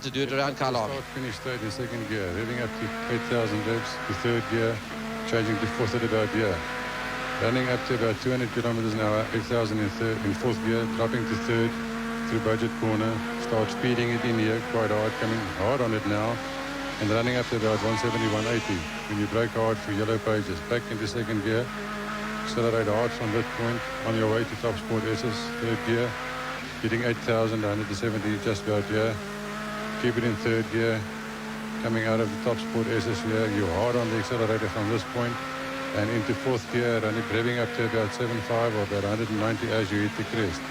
to do it around Kyalami. Start, finish straight in second gear, revving up to 8,000 revs to third gear, changing to fourth at about gear. Running up to about 200 kilometers an hour, 8,000 in fourth gear, dropping to third through budget corner, start speeding it in here quite hard, coming hard on it now, and running up to about 170, 180. When you brake hard for yellow pages, back into second gear, accelerate hard from that point on your way to top sport S's, third gear, getting 8,000, 170 just about here. Keep it in third gear, coming out of the top sport S's here, you're hard on the accelerator from this point, and into fourth gear, revving up to about 75 or about 190 as you hit the crest.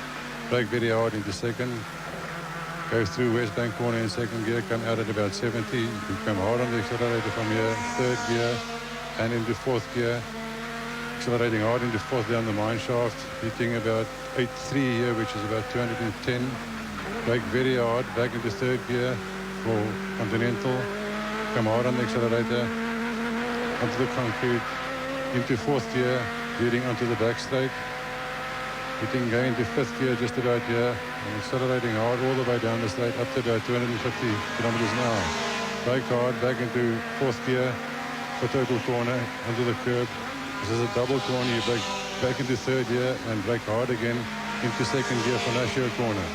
Brake very hard into second, go through Wesbank corner in second gear, come out at about 70, you come hard on the accelerator from here, third gear, and into fourth gear, accelerating hard into fourth down the mine shaft, hitting about 8.3 here, which is about 210. Brake very hard, back into third gear for Continental, come hard on the accelerator, onto the concrete, into fourth gear, leading onto the back straight, hitting going into fifth gear just about here, and accelerating hard all the way down the straight up to about 250 kilometers an hour. Brake hard, back into fourth gear for total corner, onto the curb. This is a double corner, you brake back into third gear and brake hard again into second gear for Nashio corner.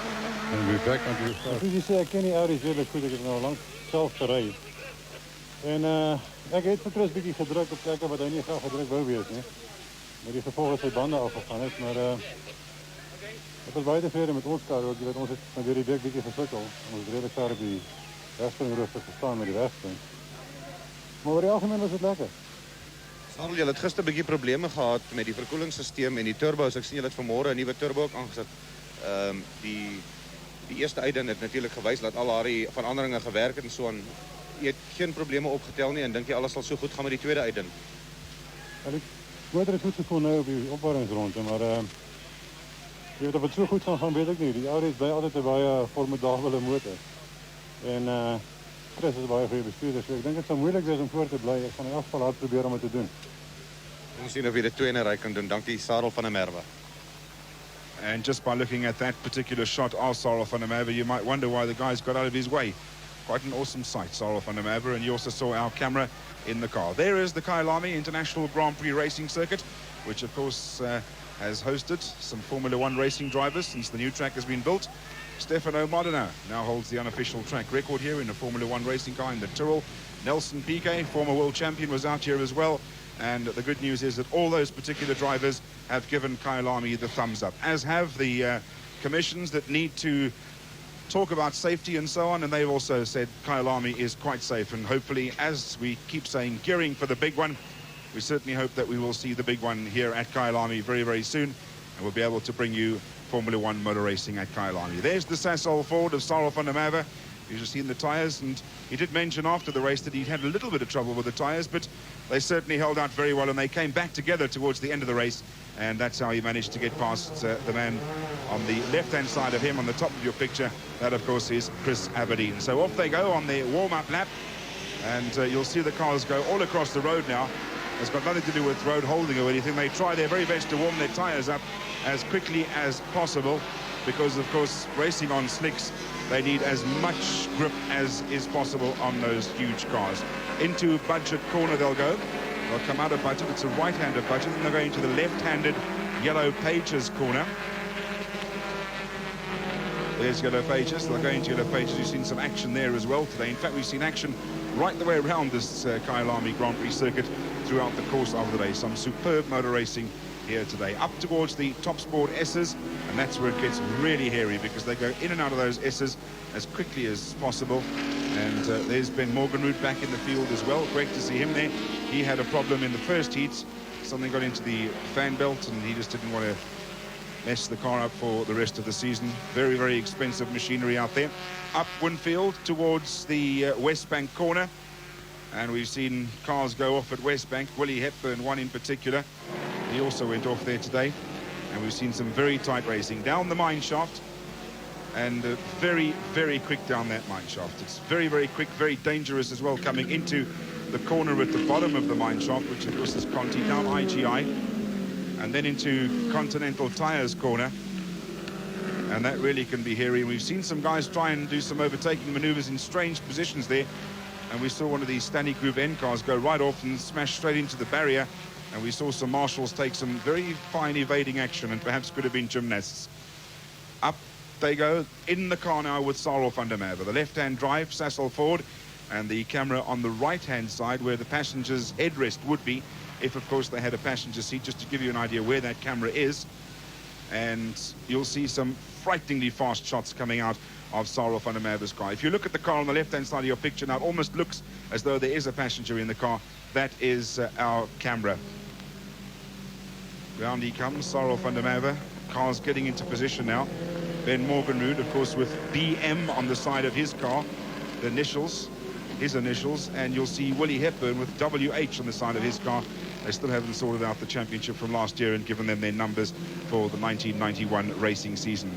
And we're back onto the start. Soos jy sê, ek ken die Audi's redelijk goed, ek het nou lang self gery. En ek het vir Chris bietjie gedruk op plekke wat hy nie graag gedruk wou wees nie. Maar die gevolg is sy bande afgegaan het, maar ek was baie tevrede met ons kar ook. Jy weet, ons het nou deur die week bietjie gesukkel. Ons het redelijk daar op die wegspringrooster gestaan met die wegspring. Maar oor die algemeen was dit lekker. Sarel, jy het gister 'n bietjie probleme gehad met die verkoelingssysteem en die turbos. Ek sien jy het vanmôre 'n nuwe turbo ook aangesit. Die eerste uitdin het natuurlik gewys dat al haar veranderinge gewerk het en so aan. Jy het geen probleme opgetel nie en dink jy alles sal so goed gaan met die tweede uitdin? Ja, die motor is goed gevoel nou op die opwarmingsronde, maar jy weet of het so goed gaan weet ek nie. Die Audi is altyd 'n baie formidabele motor. En Chris is baie goeie bestuurder, so ek dink dit sal moeilik wees om voor te bly. Ek gaan in elk geval hard probeer om dit te doen. Ons sien of jy dit twee in 'n ry kan doen. Dankie Sarel van der Merwe. And just by looking at that particular shot of Sarel van der Merwe, you might wonder why the guys got out of his way. Quite an awesome sight, Sarel van der Merwe, and you also saw our camera in the car. There is the Kyalami International Grand Prix Racing Circuit, which of course has hosted some Formula One racing drivers since the new track has been built. Stefano Modena now holds the unofficial track record here in a Formula One racing car in the Tyrrell. Nelson Piquet, former world champion, was out here as well. And the good news is that all those particular drivers have given Kyalami the thumbs up, as have the commissions that need to talk about safety and so on, and they've also said Kyalami is quite safe, and hopefully, as we keep saying, gearing for the big one, we certainly hope that we will see the big one here at Kyalami very, very soon, and we'll be able to bring you Formula One motor racing at Kyalami. There's the Sasol Ford of Sarel van der Merwe. You've just seen the tyres, and he did mention after the race that he'd had a little bit of trouble with the tyres, but they certainly held out very well, and they came back together towards the end of the race, and that's how he managed to get past the man on the left-hand side of him on the top of your picture. That, of course, is Chris Aberdeen. So off they go on their warm-up lap, and you'll see the cars go all across the road now. It's got nothing to do with road holding or anything. They try their very best to warm their tyres up as quickly as possible, because, of course, racing on slicks, they need as much grip as is possible on those huge cars. Into budget corner they'll go. They'll come out of budget. It's a right-handed budget, and they're going to the left-handed yellow pages corner. There's yellow pages. They'll go into yellow pages. You've seen some action there as well today. In fact, we've seen action right the way around this Kyalami Grand Prix circuit throughout the course of the day. Some superb motor racing here today. Up towards the top sport S's, and that's where it gets really hairy, because they go in and out of those S's as quickly as possible. And there's Ben Morganroot back in the field as well. Great to see him there. He had a problem in the first heats. Something got into the fan belt, and he just didn't want to mess the car up for the rest of the season. Very, very expensive machinery out there. Up Winfield towards the Wesbank corner. And we've seen cars go off at Wesbank. Willie Hepburn, one in particular. He also went off there today. And we've seen some very tight racing down the mine shaft. And very, very quick down that mine shaft. It's very, very quick, very dangerous as well, coming into the corner at the bottom of the mine shaft, which of course is Conti, down IGI. And then into Continental Tires corner. And that really can be hairy. We've seen some guys try and do some overtaking maneuvers in strange positions there. And we saw one of these Stanley Group N cars go right off and smash straight into the barrier. And we saw some marshals take some very fine evading action and perhaps could have been gymnasts. Up they go in the car now with Sarel van der Merwe. The left-hand drive, Sassel forward, and the camera on the right-hand side where the passenger's headrest would be, if of course they had a passenger seat, just to give you an idea where that camera is. And you'll see some frighteningly fast shots coming out of Sarel van der Merwe's car. If you look at the car on the left-hand side of your picture now, it almost looks as though there is a passenger in the car. That is our camera. Round he comes, Sarel van der Merwe. Car's getting into position now. Ben Morgenrud, of course, with BM on the side of his car, the initials, his initials, and you'll see Willie Hepburn with WH on the side of his car. They still haven't sorted out the championship from last year and given them their numbers for the 1991 racing season.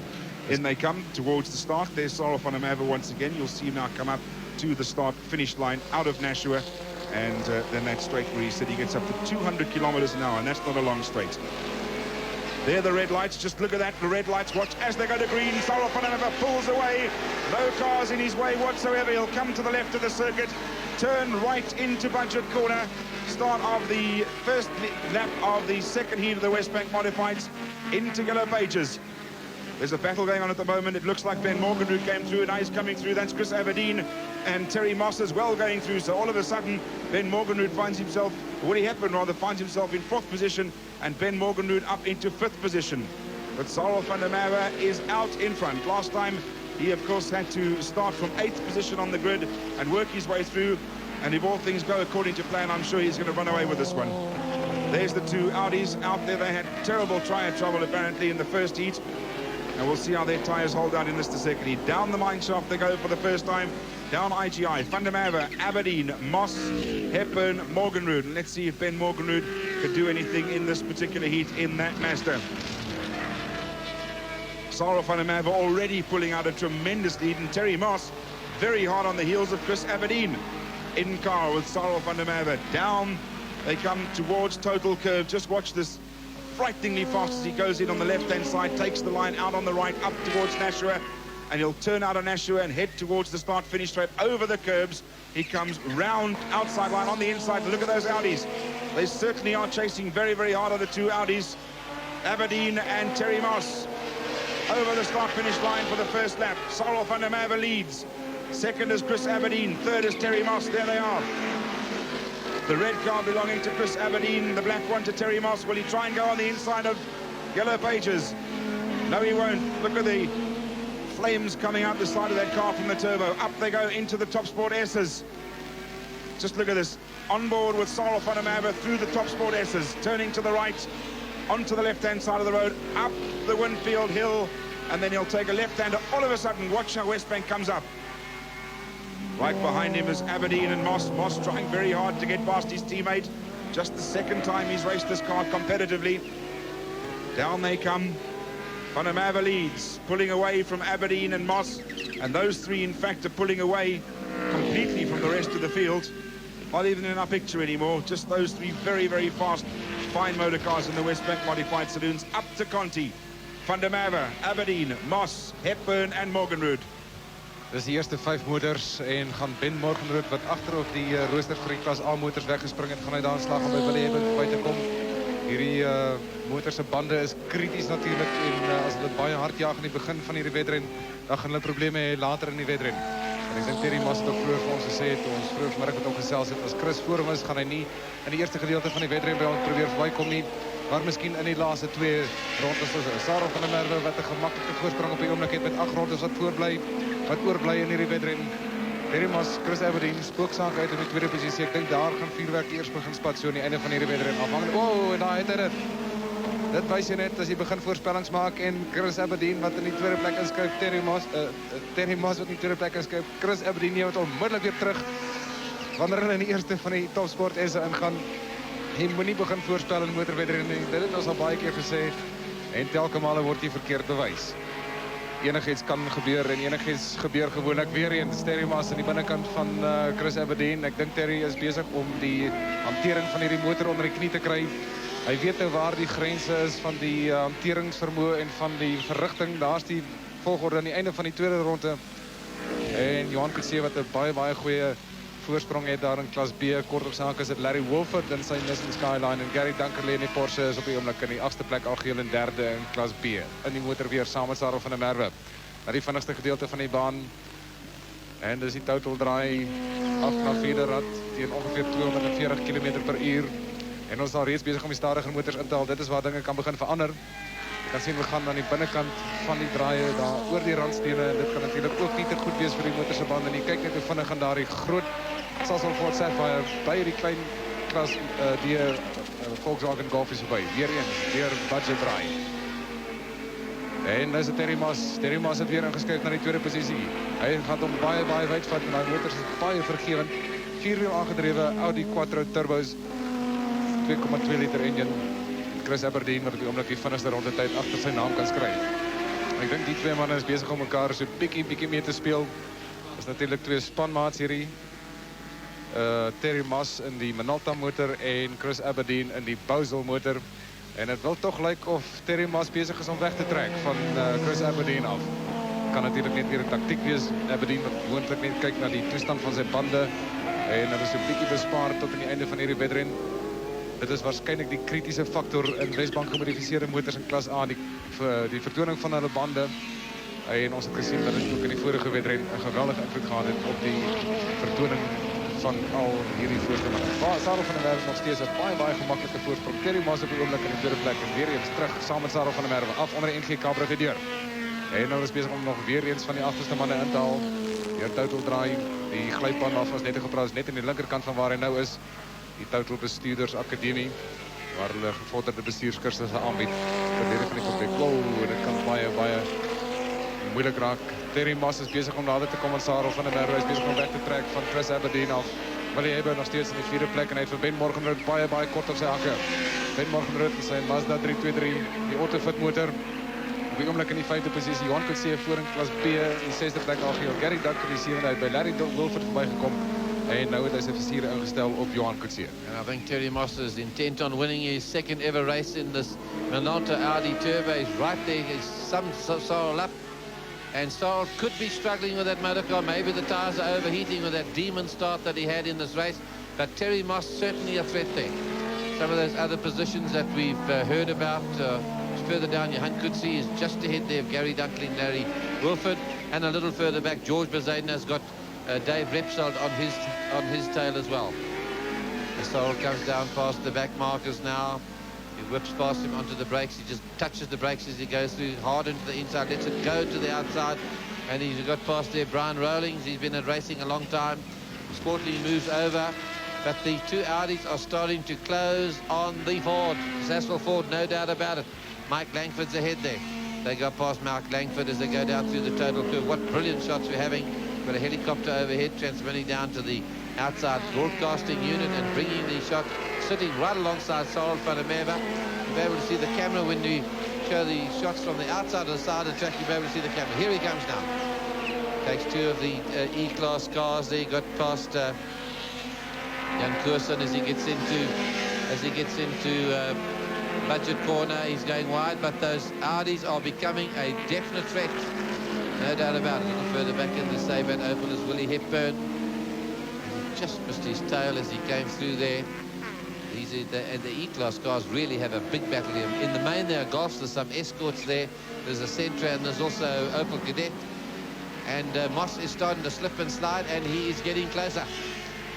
In they come towards the start. There's Sarel van der Merwe once again. You'll see him now come up to the start-finish line out of Nashua. And then that straight where he said he gets up to 200 kilometers an hour, and that's not a long straight. There the red lights, just look at that, the red lights, watch as they go to green. Sarel van der Merwe pulls away, no cars in his way whatsoever. He'll come to the left of the circuit, turn right into Budget Corner, start of the first lap of the second heat of the Wesbank Modifieds into Yellow Pages. There's a battle going on at the moment. It looks like Ben Morgenrud came through, and now he's coming through. That's Chris Aberdeen and Terry Moss as well going through. So all of a sudden, Ben Morgenrud finds himself, Willie Hepburn rather, finds himself in 4th position, and Ben Morgenrud up into 5th position. But Sarel van der Merwe is out in front. Last time, he of course had to start from 8th position on the grid and work his way through. And if all things go according to plan, I'm sure he's going to run away with this one. There's the two Audis out there. They had terrible tyre trouble apparently in the first heat. And we'll see how their tyres hold out in this the second heat. Down the mine shaft they go for the first time. Down IGI, Van der Merwe, Aberdeen, Moss, Hepburn, Morgenrud. And let's see if Ben Morgenrud could do anything in this particular heat in that Mazda. Sarel van der Merwe already pulling out a tremendous lead. And Terry Moss very hard on the heels of Chris Aberdeen. In car with Sarel van der Merwe. Down they come towards Total Curve. Just watch this. Frighteningly fast as he goes in on the left-hand side, takes the line out on the right, up towards Nashua, and he'll turn out of Nashua and head towards the start-finish straight over the curbs. He comes round outside line on the inside. Look at those Audis. They certainly are chasing very, very hard on the two Audis. Aberdeen and Terry Moss over the start-finish line for the first lap. Sarel van der Merwe leads. Second is Chris Aberdeen. Third is Terry Moss. There they are. The red car belonging to Chris Aberdeen, the black one to Terry Moss. Will he try and go on the inside of Yellow Pages? No, he won't. Look at the flames coming out the side of that car from the turbo. Up they go into the Top Sport S's. Just look at this. On board with Sarel van der Merwe through the Top Sport S's. Turning to the right, onto the left-hand side of the road, up the Winfield Hill, and then he'll take a left-hander. All of a sudden, watch how Wesbank comes up. Right behind him is Aberdeen and Moss. Moss trying very hard to get past his teammate. Just the second time he's raced this car competitively. Down they come. Van der Merwe leads, pulling away from Aberdeen and Moss. And those three, in fact, are pulling away completely from the rest of the field. Not even in our picture anymore. Just those three very, very fast, fine motor cars in the Wesbank Modified Saloons. Up to Conti. Van der Merwe, Aberdeen, Moss, Hepburn en Morgenrud. Dis die eerste 5 motors en gaan Ben Morgenrud wat agter op die rooster vir die klas A motors weggespring het, gaan hy daar slag om by Willie Hepburn by te kom. Hierdie motor se bande is krities natuurlik en as hulle baie hard jaag in die begin van hierdie wedren, dan gaan hulle probleme hê later in die wedren. En ek dink Terry Moss het ook vroeër vir ons gesê het, ons vroeër vanmiddag met hom gesels het, as Chris voor hom is, gaan hy nie in die eerste gedeelte van die wedren by ons probeer verbykom nie. Maar miskien in die laaste 2 rondes is Sarel van der Merwe wat 'n gemaklike voorsprong op die oomblik het met 8 rondes wat voorbly, wat oorbly in hierdie wedren. Terry Moss, Chris Aberdeen, spooksaak uit in die tweede posisie. Ek dink daar gaan vuurwerk eers begin spat so aan die einde van hierdie wedren afhang. En daar het hy dit. Dit wys jy net as jy begin voorspellings maak en Chris Aberdeen wat in die tweede plek inskuif, Terry Moss wat in die tweede plek inskuif, Chris Aberdeen neem dit onmiddellik weer terug wanneer hulle in die eerste van die Top Sport S ingaan. Jy moet nie begin voorspel in motorwedren nie. Dit het ons al baie keer gesê en telke male word jy verkeerd bewys. Enigiets kan gebeur en enigiets gebeur gewoonlik weer eens. Terry Moss aan die binnekant van Chris Aberdeen. Ek dink Terry is besig om die hantering van hierdie motor onder die knie te kry. Hy weet nou waar die grense is van die hanteringsvermoë en van die verrigting. Daar's die volgorde aan die einde van die tweede ronde. En Johan Coetzee wat 'n baie goeie voorsprong het daar in klas B. Kort op saak is dit Larry Wolford in sy Nissan Skyline en Gary Dunkerley in die Porsche is op die oomblik in die 8ste plek algeheel en derde in klas B. In die motor weer saam met Sarel van der Merwe. Na die vinnigste gedeelte van die baan. En dis die total draai af na vierde rad teen ongeveer 240 km/h. En ons is al reeds besig om die stadiger motors in te haal. Dit is waar dinge kan begin verander. Jy kan sien we gaan aan die binnekant van die draaie daar oor die randstene en dit kan natuurlik ook nie te goed wees vir die motors se bande nie. Kyk net hoe vinnig gaan daardie groot Sasol Sapphire by die klein klas die Volkswagen Golf is verby. Weer eens deur budget draai. En dis Terry Mas. Terry Mas het weer ingeskuif na die tweede posisie. Hy gaan hom baie wyd vat en hy motors is baie vergewend. Vierwiel aangedrewe Audi Quattro turbos. 2,2 liter engine. Chris Aberdeen wat op die oomblik die vinnigste rondetyd agter sy naam kan skryf. Ek dink die twee manne is besig om mekaar so bietjie mee te speel. Is natuurlik twee spanmaats hierdie. Terry Mas in die Minolta motor en Chris Aberdeen in die Bowsel motor. En het wil toch lyk of Terry Mas bezig is om weg te trek van Chris Aberdeen af. Kan natuurlijk net weer een tactiek wees. Aberdeen wat gewoonlijk net kyk na die toestand van zijn banden. En dat is een beetje bespaard tot aan die einde van hierdie wedren. Dit is waarschijnlijk die kritische factor in Wesbank gemodificeerde motors in klas A. Die vertoning van hulle banden. En ons het gezien dat het ook in die vorige wedren een geweldige invloed gehad heeft op die vertoning van al hierdie voorstellingen. Sarel van der Merwe nog steeds een baie gemakkelijke voorsprong. Terry Mas op die oomblik in die tweede plek. En weer eens terug samen met Sarel van der Merwe af onder die NGK Brigadier. En nou is bezig om nog weer eens van die achterste mannen in te haal. Die total draai, die glijbaan af was net gepraat, net in die linkerkant van waar hy nou is. Die Total Bestuurders Akademie, waar hulle gevorderde bestuurskursusse aanbied. Verdedig van die komplek. Wow, dit kan baie moeilijk raak. Terry Mas is bezig om nader te komen. Sarel van der Merwe is bezig om weg te trekken van Chris Aberdeen af. Willie Hebber nog steeds in die vierde plek en hy het vir Ben Morgenrood baie kort op sy hakke. Ben Morgenrood in sy Mazda 323, die Autofit motor. Op die oomblik in die vijfde posisie. Johan Coetzee voor in klas B in die zesde plek algeheel. Gary Dunker die zevende uit by Larry Wilford voorbijgekom. En nou het hy sy visier ingestel op Johan Coetzee. And I think Terry Moss is intent on winning his second ever race in this Minolta Audi Turbo. He's right there. He's some Sorrel up. And Sorrel could be struggling with that motor car. Maybe the tyres are overheating with that demon start that he had in this race. But Terry Moss certainly a threat there. Some of those other positions that we've heard about further down, Johan Coetzee is just ahead there of Gary Dunkley and Larry Wilford. And a little further back, George Bezaden has got Dave Repsold on his tail as well. The Sorrel comes down past the back markers now. He whips past him onto the brakes. He just touches the brakes as he goes through, hard into the inside, lets it go to the outside. And he's got past there Brian Rowlings. He's been at racing a long time. Sportly moves over. But the two Audis are starting to close on the Ford. Sasol Ford, no doubt about it. Mike Langford's ahead there. They go past Mike Langford as they go down through the total curve. What brilliant shots we're having. Got a helicopter overhead transmitting down to the outside broadcasting unit and bringing the shot, sitting right alongside Sarel van der Merwe. You'll be able to see the camera when we show the shots from the outside of the side of the track. You'll be able to see the camera. Here he comes now. Takes two of the E-Class cars there. He got past Jan Koersen as he gets into budget corner. He's going wide, but those Audis are becoming a definite threat. No doubt about it. A little further back in the Saban Open is Willie Hepburn. He just missed his tail as he came through there. And the E-Class cars really have a big battle here. In the main there are Golfs, there's some Escorts there. There's a Sentra and there's also Opel Cadet. And Moss is starting to slip and slide and he is getting closer.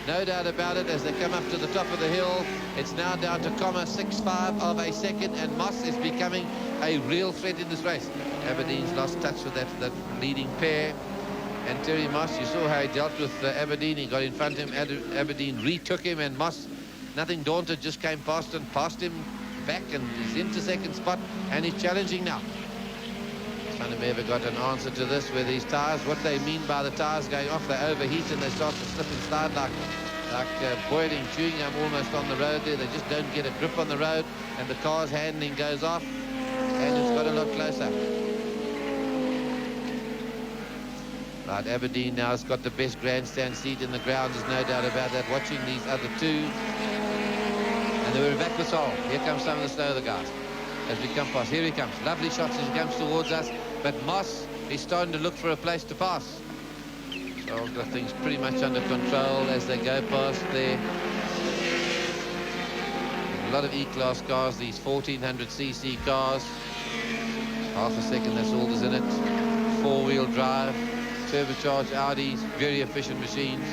No doubt about it, as they come up to the top of the hill, it's now down to 0.65 of a second, and Moss is becoming a real threat in this race. Aberdeen's lost touch with that leading pair. And Terry Moss, you saw how he dealt with Aberdeen. He got in front of him, Aberdeen retook him, and Moss, nothing daunted, just came past him back, and he's into second spot, and he's challenging now. Van der Merwe got an answer to this with these tyres. What they mean by the tyres going off, they overheat and they start to slip and slide like boiling chewing gum almost on the road there. They just don't get a grip on the road and the car's handling goes off and it's got a lot closer. Right, Aberdeen now has got the best grandstand seat in the ground, there's no doubt about that, watching these other two. And they were back with Sorrel. Here comes some of the slower guys. As we come past, here he comes, lovely shots as he comes towards us, but Moss he's starting to look for a place to pass. So I've got things pretty much under control as they go past there. A lot of E-Class cars, these 1400cc cars. Half a second, that's all there's in it. Four-wheel drive, turbocharged Audis, very efficient machines,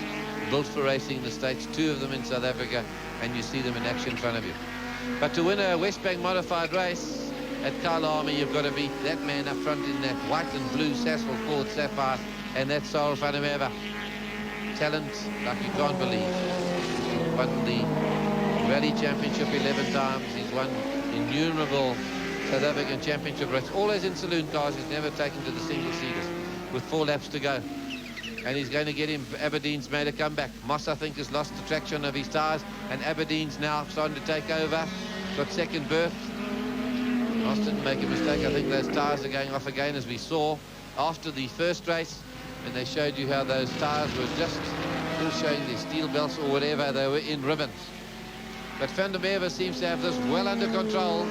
built for racing in the States, 2 of them in South Africa, and you see them in action in front of you. But to win a Wesbank modified race at Kyalami, you've got to beat that man up front in that white and blue Sasol Ford Sapphire, and that's Sarel van der Merwe. Talent like you can't believe. He's won the Rally Championship 11 times. He's won innumerable South African Championship races, always in saloon cars. He's never taken to the single-seaters with 4 laps to go. And he's going to get him. Aberdeen's made a comeback. Moss, I think, has lost the traction of his tyres, and Aberdeen's now starting to take over. Got second berth. Moss didn't make a mistake. I think those tyres are going off again, as we saw after the first race, and they showed you how those tyres were just still showing their steel belts or whatever. They were in ribbons. But Van der Merwe seems to have this well under control.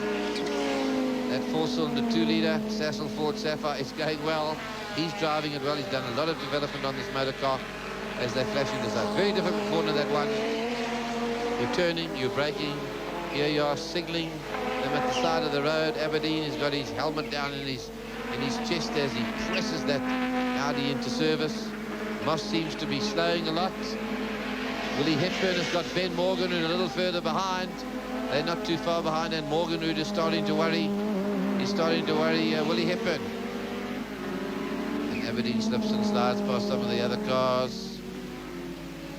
That 4-cylinder 2-litre Sasol Ford Sapphire is going well. He's driving it well. He's done a lot of development on this motor car as they're flashing this out. Very difficult corner, that one. You're turning, you're braking. Here you are signaling them at the side of the road. Aberdeen has got his helmet down in his chest as he presses that Audi into service. Moss seems to be slowing a lot. Willie Hepburn has got Ben Morgenrud a little further behind. They're not too far behind, and Morgenrud is starting to worry. He's starting to worry Willie Hepburn. And Aberdeen slips and slides past some of the other cars.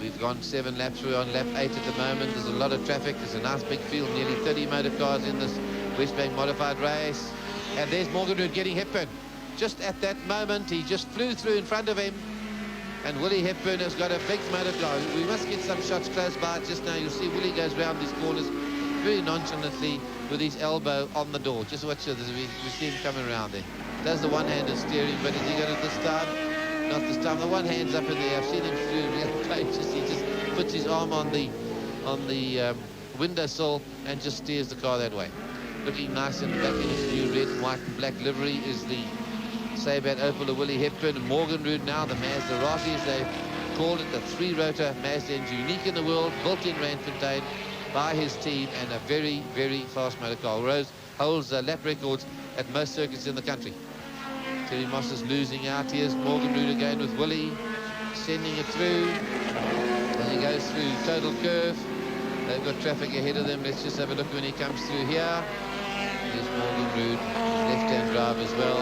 We've gone 7 laps. We're on lap 8 at the moment. There's a lot of traffic. There's a nice big field, nearly 30 motor cars in this Wesbank modified race. And there's Morgenrud getting Hepburn. Just at that moment, he just flew through in front of him. And Willie Hepburn has got a big motor car. We must get some shots close by just now. You'll see Willie goes round these corners very nonchalantly with his elbow on the door. Just watch this. We see him coming around there. Does the one-handed steering, but is he got it this time? Not this time. The one hand's up in the air. I've seen him through real close. He just puts his arm on the windowsill and just steers the car that way. Looking nice in the back in his new red, white and black livery is the Sabat Opel of Willie Hepburn. And Morgenrud now, the Maserati, as they've called it, the 3-rotor Mazda engine, unique in the world, built in Randfontein by his team, and a very, very fast motor car. Rose holds lap records at most circuits in the country. Terry Moss is losing out. Here's Morgenrud again with Willie, sending it through. And he goes through total curve. They've got traffic ahead of them. Let's just have a look when he comes through here. There's Morgenrud, left-hand drive as well.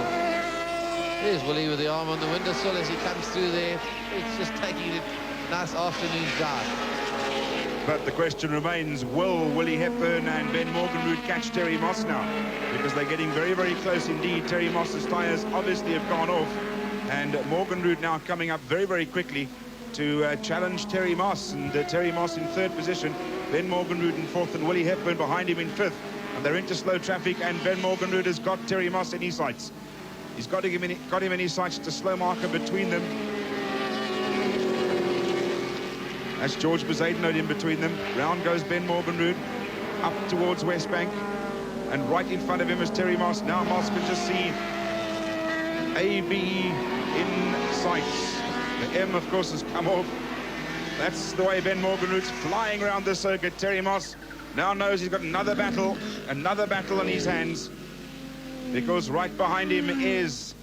There's Willie with the arm on the windowsill as he comes through there. He's just taking a nice afternoon drive. But the question remains, will Willie Hepburn and Ben Morgenrud catch Terry Moss now? Because they're getting very, very close indeed. Terry Moss's tyres obviously have gone off. And Morgenrud now coming up very, very quickly to challenge Terry Moss. And Terry Moss in 3rd position, Ben Morgenrud in 4th, and Willie Hepburn behind him in 5th. And they're into slow traffic, and Ben Morgenrud has got Terry Moss in his sights. He's got him in his sights. To slow marker between them. That's George Bezuidenhout in between them. Round goes Ben Morgenrud up towards Wesbank, and right in front of him is Terry Moss. Now Moss can just see AB in sights. The M, of course, has come off. That's the way Ben Morgenrud's flying around the circuit. Terry Moss now knows he's got another battle on his hands, because right behind him is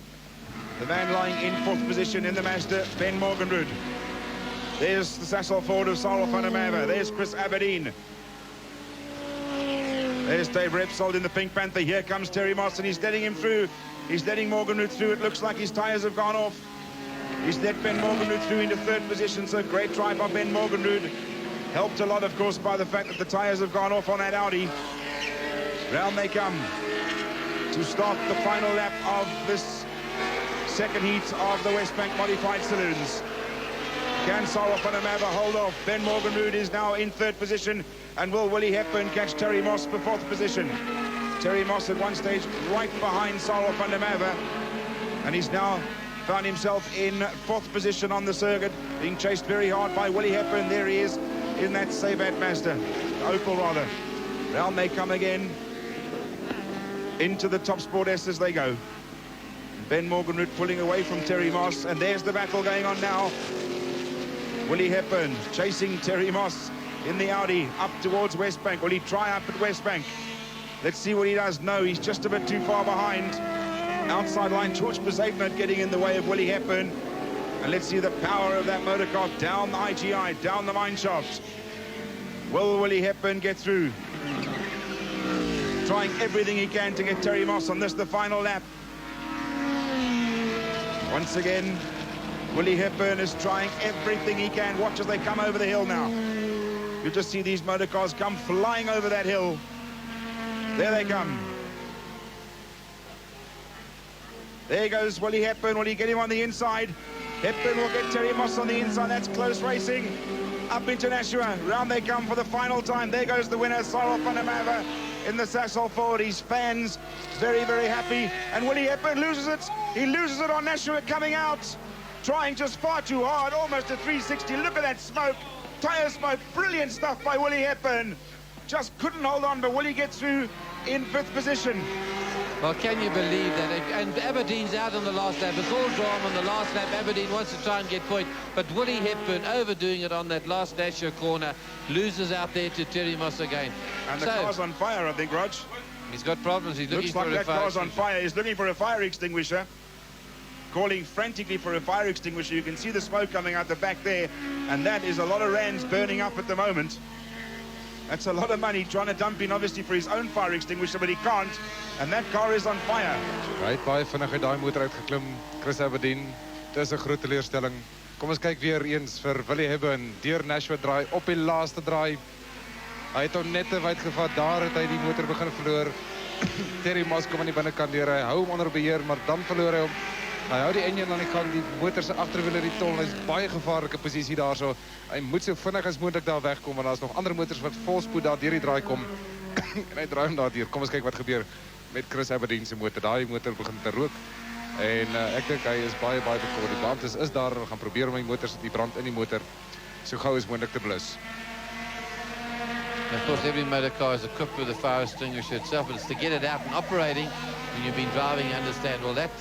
the man lying in 4th position in the Mazda, Ben Morgenrud. There's the Sasol Ford of Sarel van der Merwe. There's Chris Aberdeen. There's Dave Repsold in the Pink Panther. Here comes Terry Moss, and he's letting him through. He's letting Morgenrud through. It looks like his tyres have gone off. He's let Ben Morgenrud through into 3rd position, so great try by Ben Morgenrud. Helped a lot, of course, by the fact that the tyres have gone off on that Audi. Round they come to start the final lap of this second heat of the Wesbank Modified Saloons. Can Sarel van der Merwe hold off? Ben Morgenrud is now in 3rd position, and will Willie Hepburn catch Terry Moss for 4th position? Terry Moss at one stage right behind Sarel van der Merwe, and he's now found himself in 4th position on the circuit, being chased very hard by Willie Hepburn. There he is in that Sabat Mazda, Opel rather. Round they come again into the Top Sport S as they go. Ben Morganroot pulling away from Terry Moss, and there's the battle going on now. Willie Hepburn chasing Terry Moss in the Audi up towards Wesbank. Will he try up at Wesbank? Let's see what he does. No, he's just a bit too far behind. Outside line, George Bezuidenhout getting in the way of Willie Hepburn. And let's see the power of that motor car down the IGI, down the mine shaft. Will Willie Hepburn get through? Trying everything he can to get Terry Moss on this, the final lap. Once again, Willie Hepburn is trying everything he can. Watch as they come over the hill now. You'll just see these motor cars come flying over that hill. There they come. There goes Willie Hepburn. Will he get him on the inside? Hepburn will get Terry Moss on the inside. That's close racing. Up into Nashua. Round they come for the final time. There goes the winner, Cyril van der Merwe, in the Sasol Ford. His fans very, very happy. And Willie Hepburn loses it. He loses it on Nashua coming out. Trying just far too hard, almost a 360. Look at that smoke. Tyre smoke. Brilliant stuff by Willie Hepburn. Just couldn't hold on, but Willie gets through in 5th position. Well, can you believe that? And Aberdeen's out on the last lap. It's all drama on the last lap. Aberdeen wants to try and get point, but Willie Hepburn overdoing it on that last Nashua corner, loses out there to Terry Moss again. And the car's on fire, I think, Rog. He's got problems. He's looking for a fire. Looks like that car's on fire. He's looking for a fire extinguisher. Calling frantically for a fire extinguisher. You can see the smoke coming out the back there, and that is a lot of rands burning up at the moment. That's a lot of money trying to dump in, obviously, for his own fire extinguisher, but he can't, and that car is on fire. Right, baie vinnig uit daai motor uitgeklim, Chris Aberdeen. Dis 'n groot teleurstelling. Kom ons kyk weer eens vir Willie Hepburn. Deur Nashua draai op die laaste draai. Hy het hom net te wyd gevat. Daar het hy die motor begin verloor. Terry Moss kom aan die binnekant deur. Hy hou hom onder beheer, maar dan verloor hy hom. Hy hou die engine aan die gang, die motor se agterwiele die tol. Hy's baie gevaarlike posisie daarso. Hy moet so vinnig as moontlik daar wegkom, want daar's nog ander motors wat volspoed daar deur die draai kom. En hy draai hom daar deur. Kom ons kyk wat gebeur met Chris Aberdeen se motor. Daai motor begin te rook. En ek dink hy is baie bekommerd. Die brand is daar. Hulle gaan probeer om die motors, die brand in die motor so gou as moontlik te blus. Of course, every motor car is equipped with a fire extinguisher itself, but it's to get it out and operating. When you've been driving, you understand. Well, that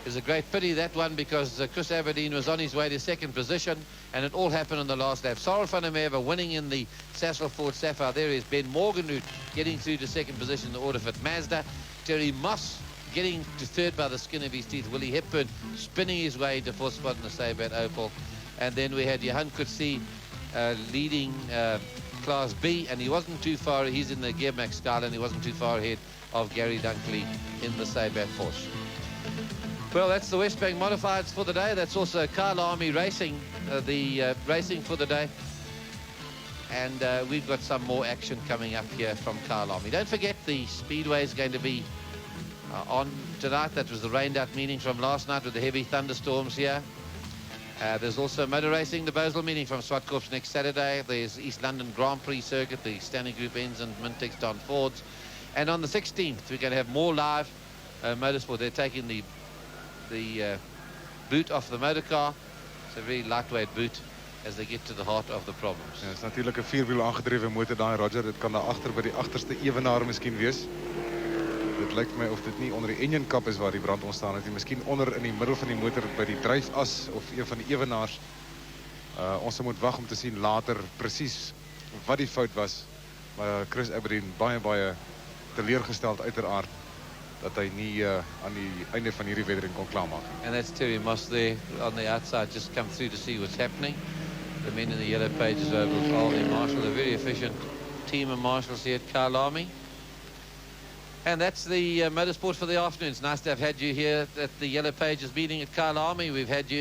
is a great pity, that one, because Chris Aberdeen was on his way to 2nd position, and it all happened on the last lap. Cyril van der Merwe winning in the Sasol Ford Sapphire. There is Ben Morganroot getting through to 2nd position in the order for Mazda. Terry Moss getting to 3rd by the skin of his teeth. Willie Hepburn spinning his way into 4th spot in the Sabat Opel. And then we had Johan Coetzee leading Class B, and he wasn't too far. He's in the Gearmax Skyline. He wasn't too far ahead of Gary Dunkley in the Sabat Force. Well, that's the Wesbank Modifieds for the day. That's also Kyalami Racing, the racing for the day. And we've got some more action coming up here from Kyalami. Don't forget, the Speedway is going to be on tonight. That was the rained-out meeting from last night with the heavy thunderstorms here. There's also motor racing, the Basel meeting from Swartkorps next Saturday. There's East London Grand Prix circuit, the Stanley Group ends and Mintex Don Fords. And on the 16th, we're going to have more live motorsport. They're taking the boot off the motor car. It's a very lightweight boot as they get to the heart of the problems. Ja, is natuurlijk 'n 4-wiel aangedrewe motor daai, Roger. Dit kan daar agter by die agterste ewenaar miskien wees. Dit lyk my of dit nie onder die engine kap is waar die brand ontstaan het nie. Miskien onder in die middel van die motor by die dryfas of een van die ewenaars. Ons moet wag om te sien later presies wat die fout was. Maar Chris Aberdeen baie teleurgesteld uiteraard dat hy nie aan die einde van hierdie wedren kon klaarmaak. And that's Terry Moss there on the outside, just come through to see what's happening. The men in the yellow pages over Aldi Marshall, a very efficient team of marshals here at Kyalami. And that's the motorsport for the afternoon. It's nice to have had you here at the Yellow Pages meeting at Kyalami. We've had you in